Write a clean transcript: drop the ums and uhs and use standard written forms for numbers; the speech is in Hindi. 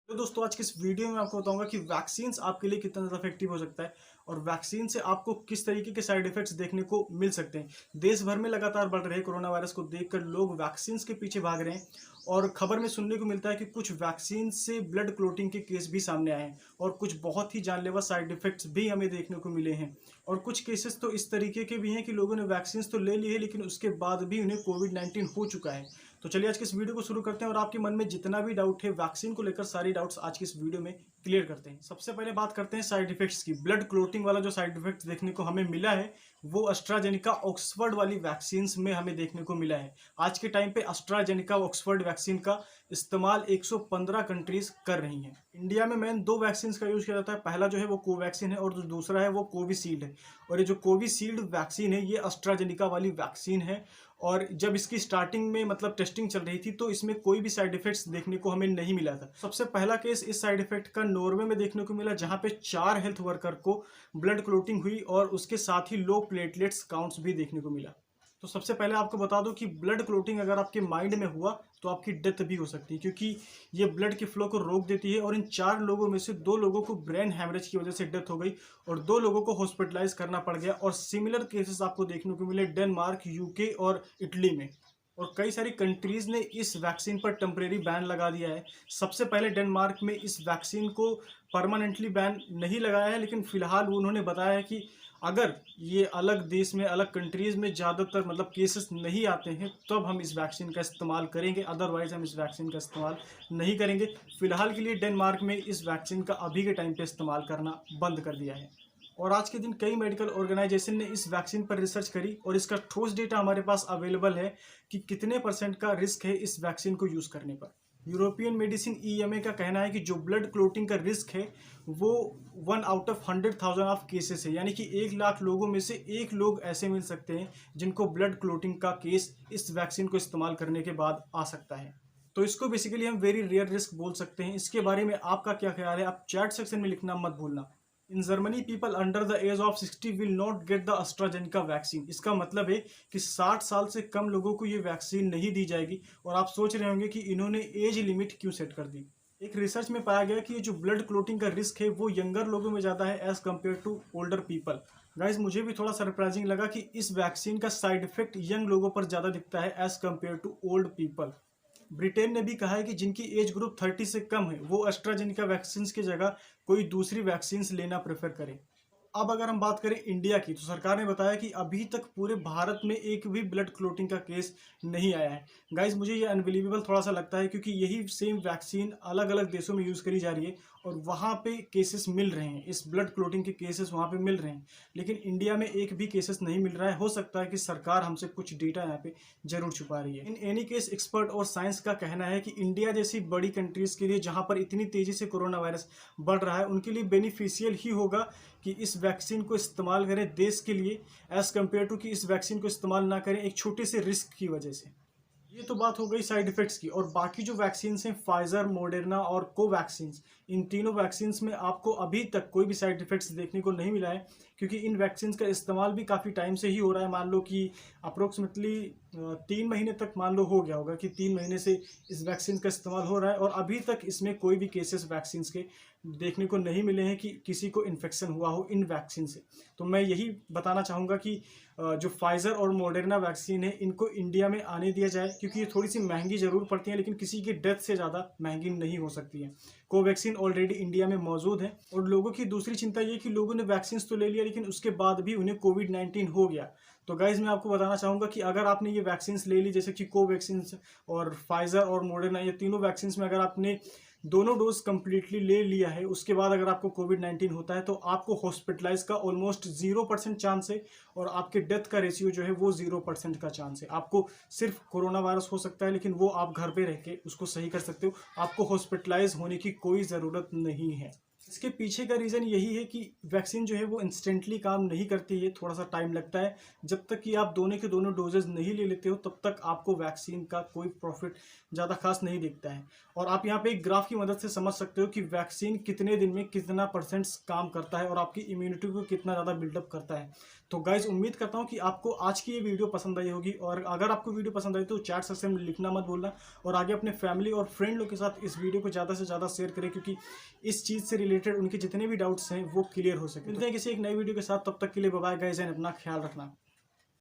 तो दोस्तों आज की इस वीडियो में आपको बताऊंगा कि वैक्सीन आपके लिए कितना ज़्यादा इफेक्टिव हो सकता है और वैक्सीन से आपको किस तरीके के साइड इफेक्ट्स देखने को मिल सकते हैं। देश भर में लगातार बढ़ रहे कोरोना वायरस को देखकर लोग वैक्सीन के पीछे भाग रहे हैं और खबर में सुनने को मिलता है कि कुछ वैक्सीन से ब्लड क्लोटिंग के केस भी सामने आए हैं और कुछ बहुत ही जानलेवा साइड इफेक्ट्स भी हमें देखने को मिले हैं। और कुछ केसेस तो इस तरीके के भी हैं कि लोगों ने वैक्सीन तो ले ली है लेकिन उसके बाद भी उन्हें कोविड-19 हो चुका है। तो चलिए आज के इस वीडियो को शुरू करते हैं और आपके मन में जितना भी डाउट है वैक्सीन को लेकर सारी डाउट्स आज की इस वीडियो में क्लियर करते हैं। सबसे पहले बात करते हैं साइड इफेक्ट्स की। ब्लड क्लोटिंग वाला जो साइड इफेक्ट्स देखने को हमें मिला है वो एस्ट्राजेनिका ऑक्सफर्ड वाली वैक्सीन में हमें देखने को मिला है। आज के टाइम पे एस्ट्राजेनिका ऑक्सफर्ड वैक्सीन का इस्तेमाल 115 कंट्रीज कर रही हैं। इंडिया में मेन दो वैक्सीन का यूज किया जाता है। पहला जो है वो कोवैक्सीन है और जो दूसरा है वो कोविशील्ड है। और ये जो कोविशील्ड वैक्सीन है ये एस्ट्राजेनिका वाली वैक्सीन है और जब इसकी स्टार्टिंग में मतलब टेस्टिंग चल रही थी तो इसमें कोई भी साइड इफेक्ट्स देखने को हमें नहीं मिला था। सबसे पहला केस इस साइड इफेक्ट का नॉर्वे में देखने को मिला जहां पे 4 हेल्थ वर्कर को ब्लड क्लोटिंग हुई और उसके साथ ही लो प्लेटलेट्स काउंट्स भी देखने को मिला। तो सबसे पहले आपको बता दूं कि ब्लड क्लोटिंग अगर आपके माइंड में हुआ तो आपकी डेथ भी हो सकती है क्योंकि ये ब्लड के फ्लो को रोक देती है। और इन 4 लोगों में से 2 लोगों को ब्रेन हैमरेज की वजह से डेथ हो गई और 2 लोगों को हॉस्पिटलाइज करना पड़ गया। और सिमिलर केसेस आपको देखने को मिले डेनमार्क, यूके और इटली में। और कई सारी कंट्रीज ने इस वैक्सीन पर टेम्परेरी बैन लगा दिया है। सबसे पहले डेनमार्क में इस वैक्सीन को परमानेंटली बैन नहीं लगाया है लेकिन फिलहाल उन्होंने बताया है कि अगर ये अलग देश में अलग कंट्रीज में ज़्यादातर मतलब केसेस नहीं आते हैं तब हम इस वैक्सीन का इस्तेमाल करेंगे, अदरवाइज हम इस वैक्सीन का इस्तेमाल नहीं करेंगे। फिलहाल के लिए डेनमार्क में इस वैक्सीन का अभी के टाइम पे इस्तेमाल करना बंद कर दिया है। और आज के दिन कई मेडिकल ऑर्गेनाइजेशन ने इस वैक्सीन पर रिसर्च करी और इसका ठोस डेटा हमारे पास अवेलेबल है कि कितने परसेंट का रिस्क है इस वैक्सीन को यूज़ करने पर। यूरोपियन मेडिसिन ईएमए का कहना है कि जो ब्लड क्लोटिंग का रिस्क है वो 1 आउट ऑफ 100,000 ऑफ केसेस है, यानी कि 1 लाख लोगों में से 1 लोग ऐसे मिल सकते हैं जिनको ब्लड क्लोटिंग का केस इस वैक्सीन को इस्तेमाल करने के बाद आ सकता है। तो इसको बेसिकली हम वेरी रेयर रिस्क बोल सकते हैं। इसके बारे में आपका क्या ख्याल है आप चैट सेक्शन में लिखना मत भूलना। In Germany people under the age of 60 will not get the AstraZeneca vaccine. इसका मतलब है कि 60 साल से कम लोगों को ये वैक्सीन नहीं दी जाएगी। और आप सोच रहे होंगे कि इन्होंने एज लिमिट क्यों सेट कर दी। एक रिसर्च में पाया गया कि ये जो ब्लड क्लोटिंग का रिस्क है वो यंगर लोगों में ज़्यादा है as compare to older people. Guys मुझे भी थोड़ा सरप्राइजिंग लगा कि इस वैक्सीन का साइड इफेक्ट यंग लोगों पर ज़्यादा दिखता है as compare to old people. Britain ने भी कहा है कि जिनकी एज ग्रुप 30 से कम है वो एस्ट्राजेनेका वैक्सीन की जगह कोई दूसरी वैक्सीन लेना प्रेफर करें। अब अगर हम बात करें इंडिया की तो सरकार ने बताया कि अभी तक पूरे भारत में एक भी ब्लड क्लोटिंग का केस नहीं आया है। गाइज मुझे ये अनबिलीवेबल थोड़ा सा लगता है क्योंकि यही सेम वैक्सीन अलग अलग देशों में यूज़ करी जा रही है और वहाँ पे केसेस मिल रहे हैं, इस ब्लड क्लोटिंग के केसेस वहाँ पे मिल रहे हैं लेकिन इंडिया में एक भी केसेस नहीं मिल रहा है। हो सकता है कि सरकार हमसे कुछ डेटा यहाँ पे जरूर छुपा रही है। इन एनी केस एक्सपर्ट और साइंस का कहना है कि इंडिया जैसी बड़ी कंट्रीज़ के लिए जहाँ पर इतनी तेज़ी से कोरोना वायरस बढ़ रहा है उनके लिए बेनिफिशियल ही होगा कि इस वैक्सीन को इस्तेमाल करें देश के लिए एज कम्पेयर टू कि इस वैक्सीन को इस्तेमाल ना करें एक छोटे से रिस्क की वजह से। ये तो बात हो गई साइड इफेक्ट्स की। और बाकी जो वैक्सीन हैं फाइजर, मॉडर्ना और कोवैक्सीन, इन तीनों वैक्सीन में आपको अभी तक कोई भी साइड इफेक्ट्स देखने को नहीं मिला है क्योंकि इन वैक्सीन का इस्तेमाल भी काफ़ी टाइम से ही हो रहा है। मान लो कि अप्रोक्सीमेटली 3 महीने तक मान लो हो गया होगा कि 3 महीने से इस वैक्सीन का इस्तेमाल हो रहा है और अभी तक इसमें कोई भी केसेस वैक्सीन के देखने को नहीं मिले हैं कि किसी को इन्फेक्शन हुआ हो इन वैक्सीन से। तो मैं यही बताना चाहूँगा कि जो फाइजर और मॉडर्ना वैक्सीन है इनको इंडिया में आने दिया जाए क्योंकि ये थोड़ी सी महंगी ज़रूर पड़ती है लेकिन किसी की डेथ से ज़्यादा महंगी नहीं हो सकती है। कोवैक्सीन ऑलरेडी इंडिया में मौजूद है। और लोगों की दूसरी चिंता ये कि लोगों ने वैक्सीन तो ले लिया लेकिन उसके बाद भी उन्हें कोविड-19 हो गया। तो गाइज मैं आपको बताना चाहूँगा कि अगर आपने ये वैक्सीन ले ली जैसे कि कोवैक्सीन और फाइजर और मॉडर्ना, ये तीनों वैक्सीन में अगर आपने दोनों डोज कंप्लीटली ले लिया है उसके बाद अगर आपको कोविड-19 होता है तो आपको हॉस्पिटलाइज का ऑलमोस्ट 0% चांस है और आपके डेथ का रेशियो जो है वो 0% का चांस है। आपको सिर्फ कोरोना वायरस हो सकता है लेकिन वो आप घर पे रह के उसको सही कर सकते हो, आपको हॉस्पिटलाइज होने की कोई ज़रूरत नहीं है। इसके पीछे का रीज़न यही है कि वैक्सीन जो है वो इंस्टेंटली काम नहीं करती है, थोड़ा सा टाइम लगता है। जब तक कि आप दोनों के दोनों डोजेज नहीं ले लेते हो तब तक आपको वैक्सीन का कोई प्रॉफिट ज़्यादा खास नहीं दिखता है। और आप यहाँ पे एक ग्राफ की मदद से समझ सकते हो कि वैक्सीन कितने दिन में कितना % काम करता है और आपकी इम्यूनिटी को कितना ज़्यादा बिल्डअप करता है। तो गाइज उम्मीद करता हूँ कि आपको आज की ये वीडियो पसंद आई होगी, और अगर आपको वीडियो पसंद आई तो चैट सेक्शन में लिखना मत भूलना, और आगे अपने फैमिली और फ्रेंड लोग के साथ इस वीडियो को ज़्यादा से ज़्यादा शेयर करें, क्योंकि इस चीज़ से रिलेटेड उनके जितने भी डाउट्स हैं वो क्लियर हो सके। मिलते हैं किसी एक नई वीडियो के साथ, तब तक के लिए बाय बाय गाइज, एंड अपना ख्याल रखना।